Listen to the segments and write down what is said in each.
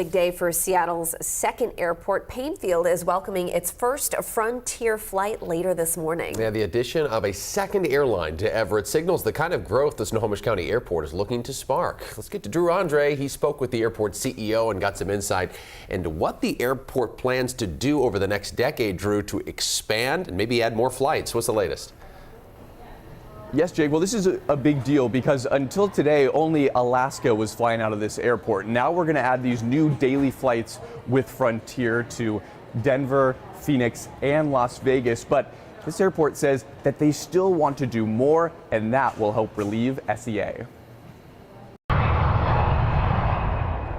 Big day for Seattle's second airport. Paine Field is welcoming its first Frontier flight later this morning. Yeah, the addition of a second airline to Everett signals the kind of growth the Snohomish County Airport is looking to spark. Let's get to Drew Andre. He spoke with the airport CEO and got some insight into what the airport plans to do over the next decade, Drew, to expand and maybe add more flights. What's the latest? Yes, Jake. Well, this is a big deal because until today, only Alaska was flying out of this airport. Now we're going to add these new daily flights with Frontier to Denver, Phoenix, and Las Vegas. But this airport says that they still want to do more, and that will help relieve SEA.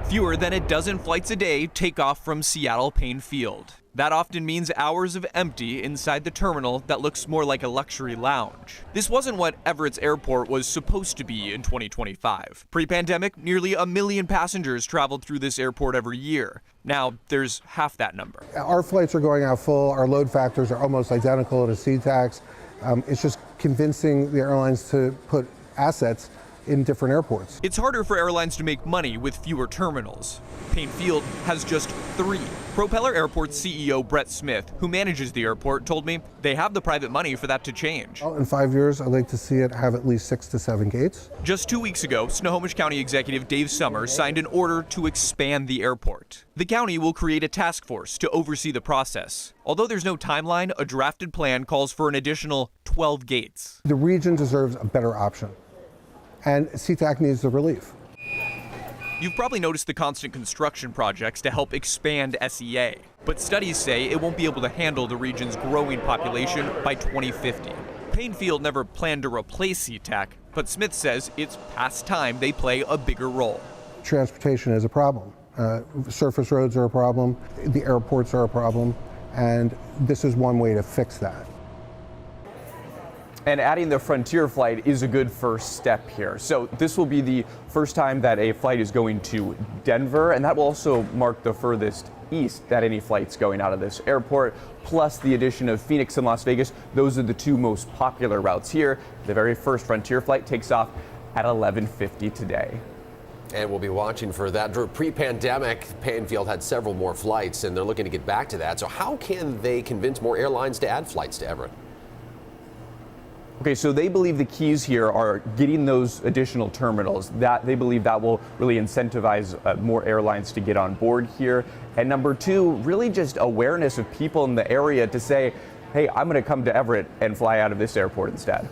Fewer than a dozen flights a day take off from Seattle Paine Field. That often means hours of empty inside the terminal that looks more like a luxury lounge. This wasn't what Everett's airport was supposed to be in 2025. Pre-pandemic, nearly 1 million passengers traveled through this airport every year. Now, there's half that number. Our flights are going out full. Our load factors are almost identical to SeaTac. It's just convincing the airlines to put assets in different airports. It's harder for airlines to make money with fewer terminals. Paine Field has just 3. Propeller Airport's CEO Brett Smith, who manages the airport, told me they have the private money for that to change. In 5 years, I'd like to see it have at least 6 to 7 gates. Just 2 weeks ago, Snohomish County Executive Dave Summers signed an order to expand the airport. The county will create a task force to oversee the process. Although there's no timeline, a drafted plan calls for an additional 12 gates. The region deserves a better option, and SeaTac needs the relief. You've probably noticed the constant construction projects to help expand SEA, but studies say it won't be able to handle the region's growing population by 2050. Paine Field never planned to replace SeaTac, but Smith says it's past time they play a bigger role. Transportation is a problem. Surface roads are a problem. The airports are a problem, and this is one way to fix that. And adding the Frontier flight is a good first step here. So this will be the first time that a flight is going to Denver, and that will also mark the furthest east that any flight's going out of this airport, plus the addition of Phoenix and Las Vegas. Those are the 2 most popular routes here. The very first Frontier flight takes off at 11:50 today. And we'll be watching for that. Drew, pre-pandemic, Paine Field had several more flights, and they're looking to get back to that. So how can they convince more airlines to add flights to Everett? Okay, so they believe the keys here are getting those additional terminals. That they believe that will really incentivize more airlines to get on board here. And number 2, really just awareness of people in the area to say, hey, I'm going to come to Everett and fly out of this airport instead.